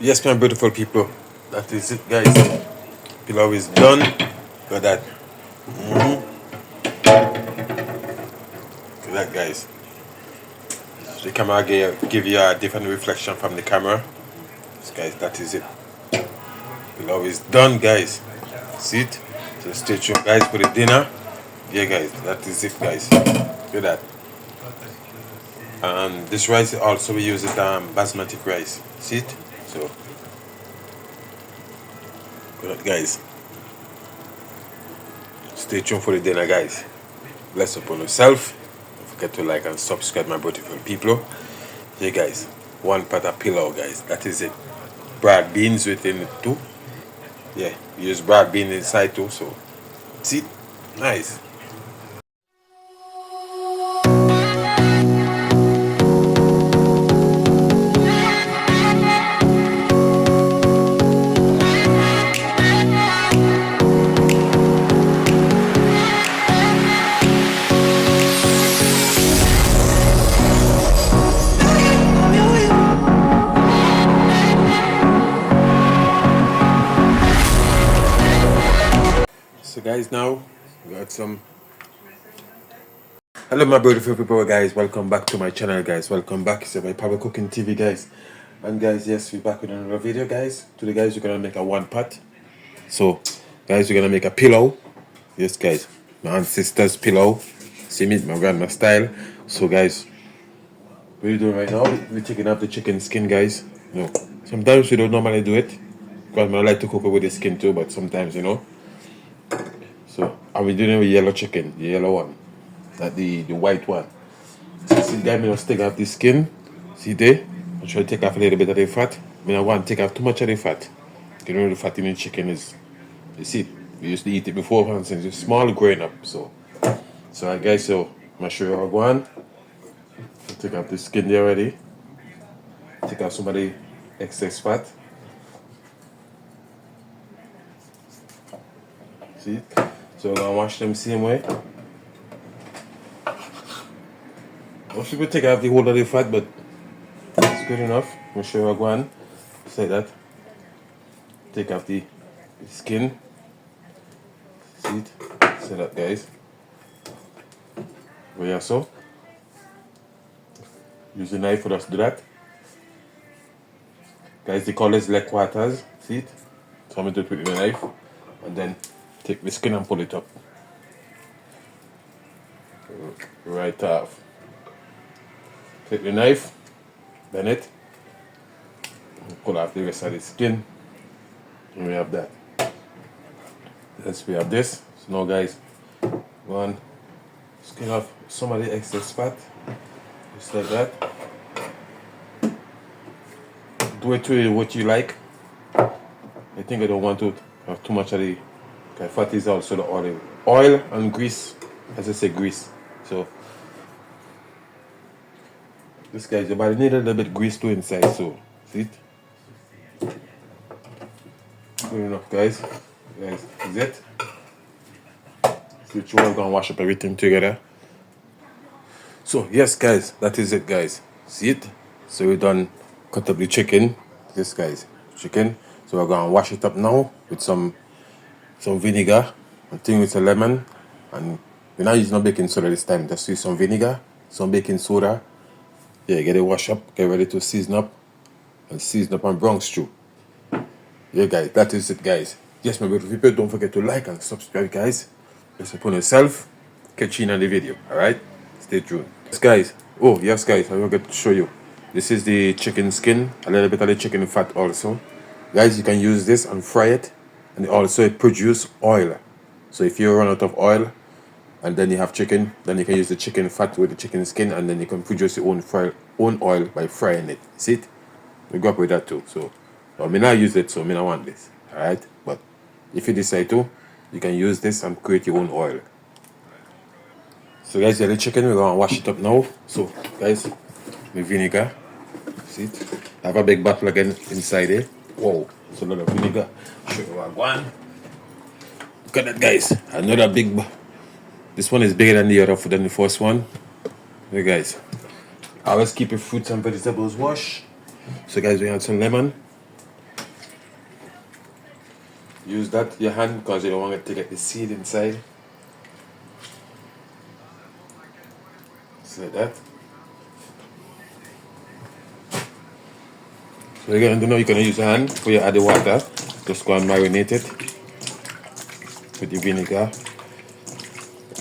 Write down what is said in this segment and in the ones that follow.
Yes, my beautiful people. That is it, guys. Peleau is done. Got that. Got that, guys. So the camera give you a different reflection from the camera. So, guys, that is it. Peleau is done, guys. See it? So stay tuned, guys, for the dinner. Yeah, guys, that is it, guys. Look at that. And this rice also we use it basmati rice. See it? So, good, guys. Stay tuned for the dinner, guys. Bless upon yourself. Don't forget to like and subscribe, my beautiful people. Yeah, guys. One pot of Peleau, guys. That is it. Broad beans within it too. Yeah, we use broad beans inside too. So, see, nice. So, guys, now we got some. Hello, my beautiful people, guys. Welcome back to my channel, guys. Welcome back. It's my Pablo Cooking TV, guys. And guys, yes, we're back with another video, guys. Today, guys, we're gonna make a one pot. So, guys, we're gonna make a Peleau. Yes, guys, my ancestors' Peleau. See me, my grandma style. So, guys, what we're doing right now, we're taking off the chicken skin, guys. No, sometimes we don't normally do it because I like to cook it with the skin too, but sometimes, So, and we're doing it with yellow chicken, the yellow one, not the white one. So, see, guys, me just take off the skin. See there? I try to take off a little bit of the fat. I don't want to take off too much of the fat. You know, the fat in the chicken is, you see, we used to eat it before, and since it's small growing up. So guys, so I'm show you how I go on. Take off the skin there already. Take off some of the excess fat. See? So I'm gonna wash them same way. Most people take off the whole of the fat, but it's good enough. I'm gonna show you how I go on. Say that. Take off the skin. See it? Say that, guys. Goya, so. Use the knife for us to do that. Guys, they call this leg quarters. See it? So I'm going to do it with the knife. And then take the skin and pull it up. Right off. Take the knife, bend it, and pull off the rest of the skin. And we have that. Yes, we have this. So now, guys, go on, skin off some of the excess fat. Just like that. Do it to what you like. I think I don't want to have too much of the fat is also the olive oil and grease. As I say, grease. So this, guys, your body need a little bit grease too inside. So see it. Good enough, guys. Guys, is it? So we're gonna wash up everything together. So yes, guys, that is it, guys. See it? So we done cut up the chicken. This, guys, chicken. So we're gonna wash it up now with some vinegar. I think with a lemon, and we're not using no baking soda this time. Just use some vinegar, some baking soda. Yeah, get it washed up, get ready to season up, and season up on Bronx stew. Yeah, guys, that is it, guys. Yes, my beautiful people, don't forget to like and subscribe, guys. Just upon yourself. Catch you in the video. All right, stay tuned. Yes, guys. Oh, yes, guys. I forgot to show you. This is the chicken skin. A little bit of the chicken fat also. Guys, you can use this and fry it, and also it produces oil. So if you run out of oil, and then you have chicken, then you can use the chicken fat with the chicken skin, and then you can produce your own oil by frying it. See it? We go up with that too. So, I may not use it, so I may not want this. All right, but if you decide to, you can use this and create your own oil. So, guys, the chicken, we're gonna wash it up now. So, guys, with vinegar. See it? I have a big bottle again inside there. Whoa, it's a lot of vinegar. Show you one. Look at that, guys. Another big. This one is bigger than the first one. Hey, guys. I always keep your fruits and vegetables washed. So, guys, we have some lemon. Use that your hand because you don't want it to get the seed inside. Just like that. So you're gonna use your hand before you add the water. Just go and marinate it with the vinegar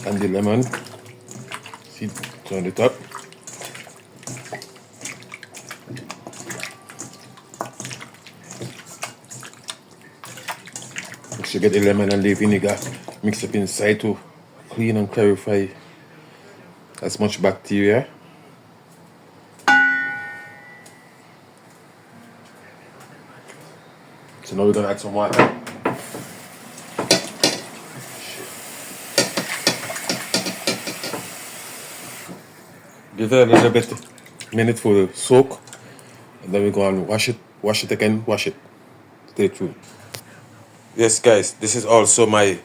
and the lemon. See, turn it up. Make sure you get the lemon and the vinegar mix up inside to clean and clarify as much bacteria. So now we're gonna add some water. Give it a little bit minute for the soak, and then we go and wash it again, wash it. Stay tuned. Yes, guys, this is also my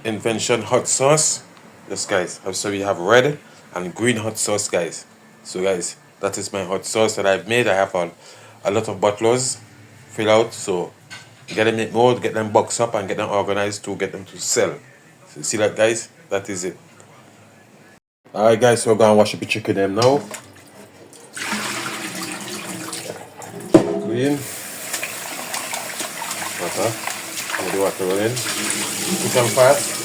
invention hot sauce. Yes, guys. So we have red and green hot sauce, guys. So, guys, that is my hot sauce that I've made. I have a lot of bottlers fill out. So, get them make more, get them boxed up, and get them organized to get them to sell. So, see that, guys? That is it. Alright, guys. So, we're going to wash up the chicken them now. Clean. Water. Let the water run in. Cook them fast.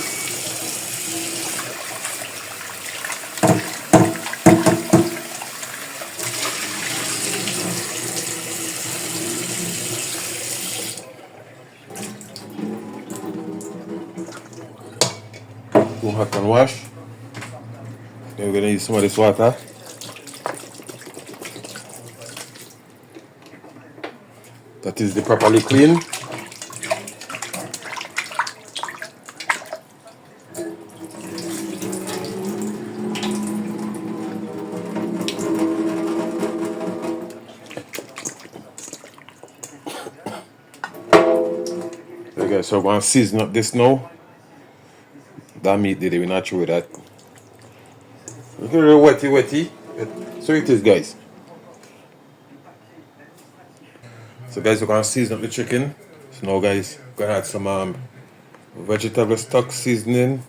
Go hot and wash. Then we're gonna use some of this water. That is the properly clean. Okay, so I'm gonna season up this now. That meat did it, we're not sure with that. It's a little wetty. So it is, guys. So guys, we're gonna season up the chicken. So now guys, we're gonna add some vegetable stock seasoning.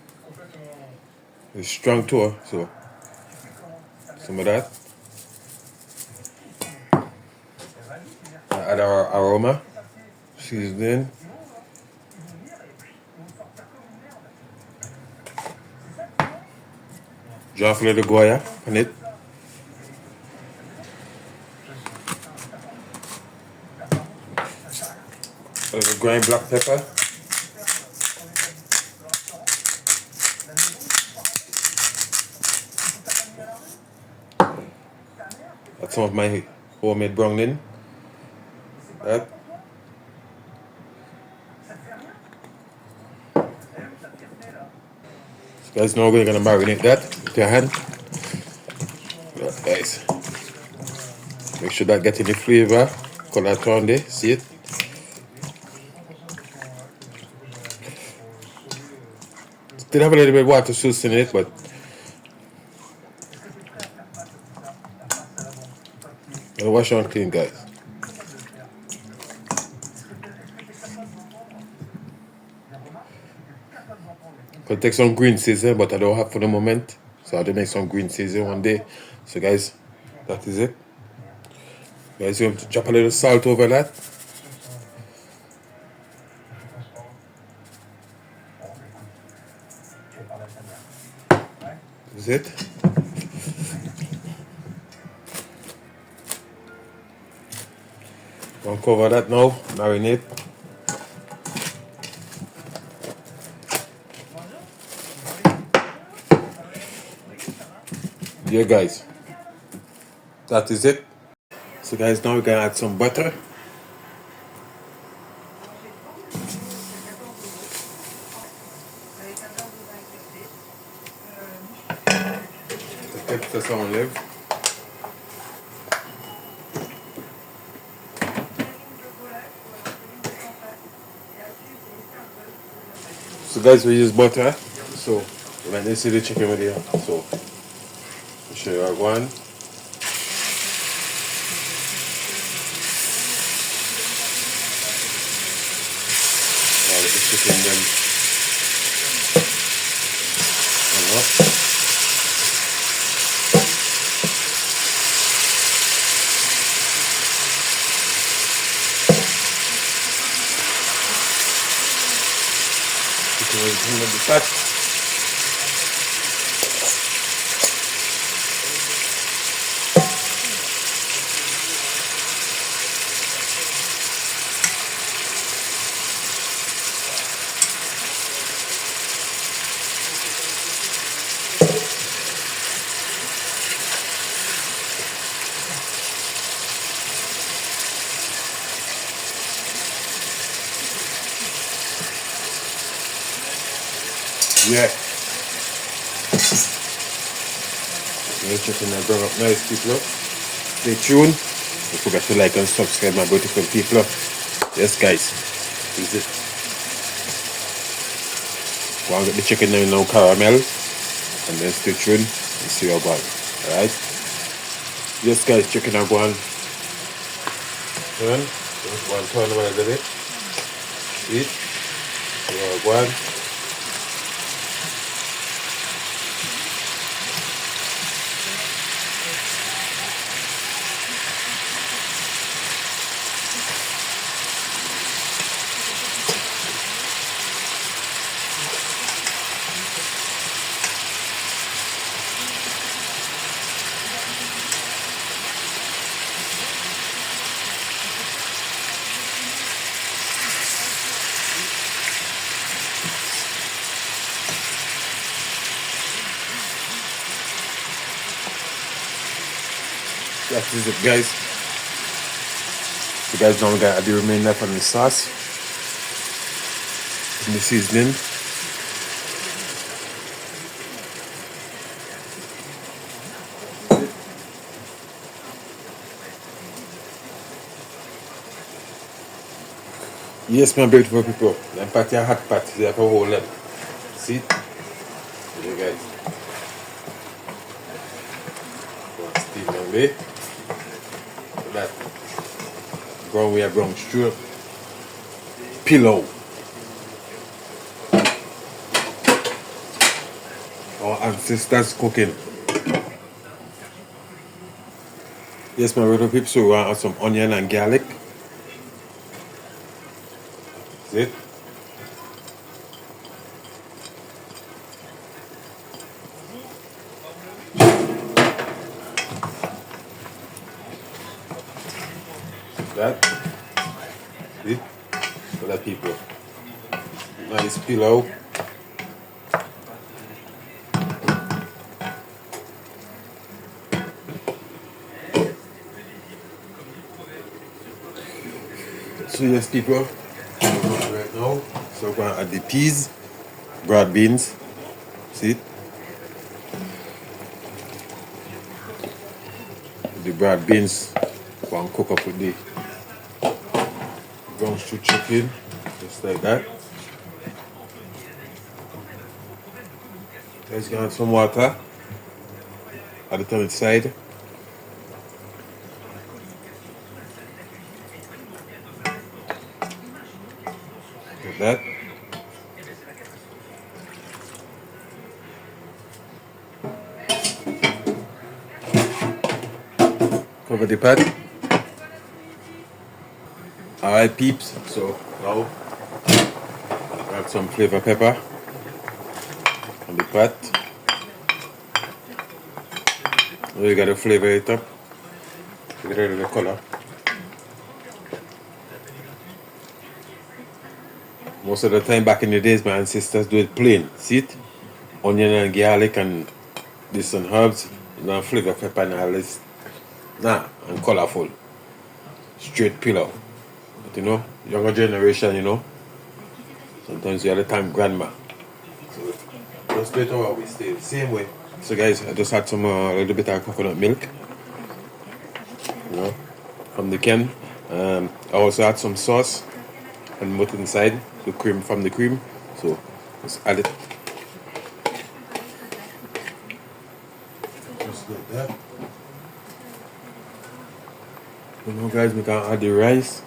It's strong too, so some of that. Add our aroma seasoning. Drop a little Goya on it. A little ground black pepper. That's some of my homemade browning. That. So guys, now we're gonna marinate that with your hand. Right, guys. Make sure that getting the flavor. Color turn there, see it? Still have a little bit of water sauce in it, but I'll wash on clean, guys. Could take some green season, but I don't have for the moment. So I'll make some green season one day. So guys, that is it. Guys, you want to drop a little salt over that. That's it. Gonna cover that now, marinate. Yeah guys, that is it. So guys, now we're gonna add some butter. Extra some olive. So guys, we use butter. So when they see the chicken with here, so I'll show you one. chicken them. Chicken will bring up the fat. Yeah. The chicken will bring up nice, people. Stay tuned. Don't forget to like and subscribe, my beautiful people. Yes, guys. Is it? Go and get the chicken now caramel. And then stay tuned and see how bad. Alright? Yes, guys, chicken are going. Turn. Just one turn a little bit. See? See how going. That is it, guys. You guys don't got the remaining left on the sauce and the seasoning. Yes, my beautiful people. Them patty are hot patty. They have a whole lot. See? Here, guys. Steam them away. That brown we are brown stew. Peleau. Our ancestors cooking. Yes, my little people, so we want to add some onion and garlic. See it? That. See? For the people. Nice Peleau. So yes, people. Right now, so we're gonna add the peas, broad beans. See it? The broad beans. Go and cook up with the brown stew chicken, just like that. Let's get some water. Add it on its side. Like that. Cover the pot. Alright, peeps. So now add some flavor pepper on the pot. Now you gotta flavor it up. Get rid of the color. Most of the time back in the days, my ancestors do it plain. See it? Onion and garlic and this and herbs. Now flavor pepper and all this. Nah, and colorful. Straight Peleau. But you know, younger generation, you know, sometimes you have the time grandma. So just do it how we stay the same way. So guys, I just had some a little bit of coconut milk. You know, from the can. I also had some sauce and put inside the cream from the cream. So just add it. Just like that. You know, guys, we can add the rice.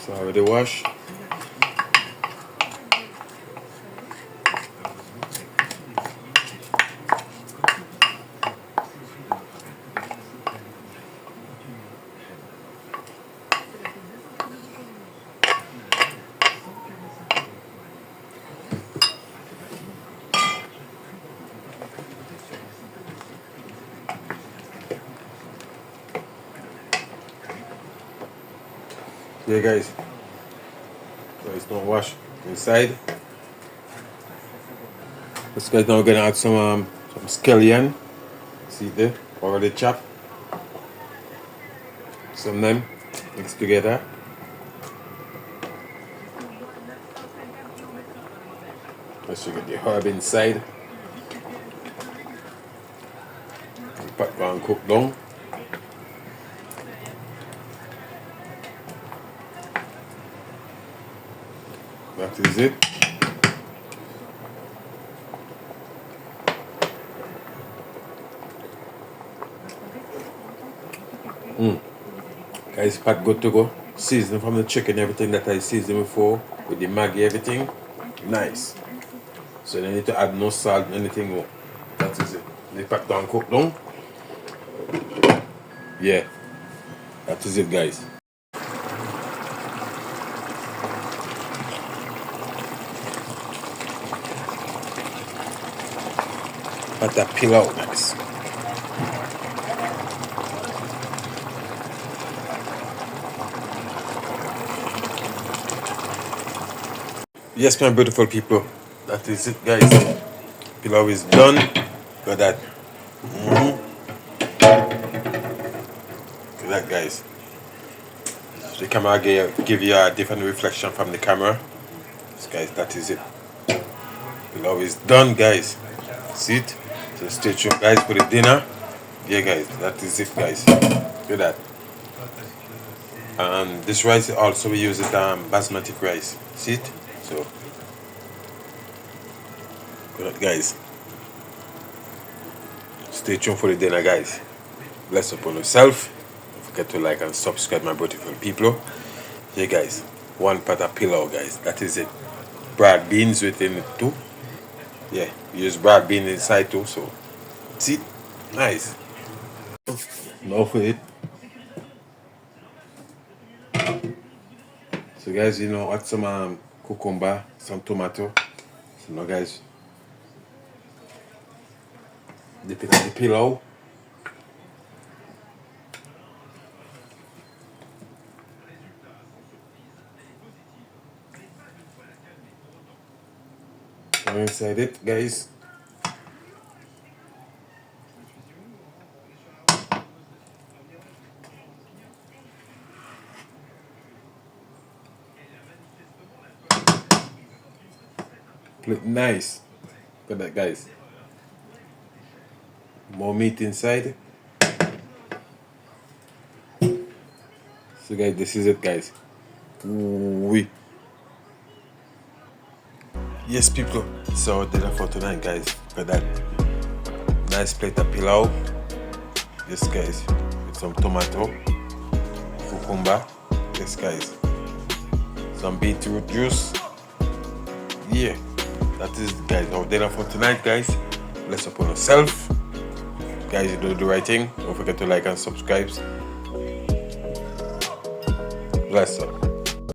So I already wash. Yeah guys, so it's not wash inside. This guy's now gonna add some scallion. See there, already chopped. Some of them mixed together. Let's get the herb inside. The pot go and cook down. That is it. Guys, pot good to go. Season from the chicken, everything that I seasoned before with the Maggi, everything nice. So you need to add no salt, anything more. That is it. The pot down, cook down. Yeah, that is it, guys. Let that peel out, guys. Yes, my beautiful people, that is it, guys. Peleau is done. Look at that. Look at that, guys. The camera give you a different reflection from the camera. Yes, guys, that is it. Peleau is done, guys. See it? So stay tuned, guys, for the dinner. Yeah, guys, that is it, guys. Look at that. And this rice also we use it basmati rice. See it? So good, guys. Stay tuned for the dinner, guys. Bless upon yourself. Don't forget to like and subscribe, my beautiful people. Yeah, guys. One pot of Peleau, guys. That is it. Broad beans within it too. Yeah, use broad bean inside too. So see, nice. Now for it. So guys, you know, add some cucumber, some tomato. So now guys, dip it in the Peleau. Now inside it, guys. Look nice. Look at that, guys. More meat inside. So guys, this is it, guys. Ooh-wee. Yes, people. So dinner for tonight, guys. Look at that. Nice plate of Peleau. Yes, guys. With some tomato, cucumber. Yes, guys. Some beetroot juice. Yeah. That is, guys, our dinner for tonight, guys. Bless upon yourself. Guys, you do the right thing. Don't forget to like and subscribe. Bless up.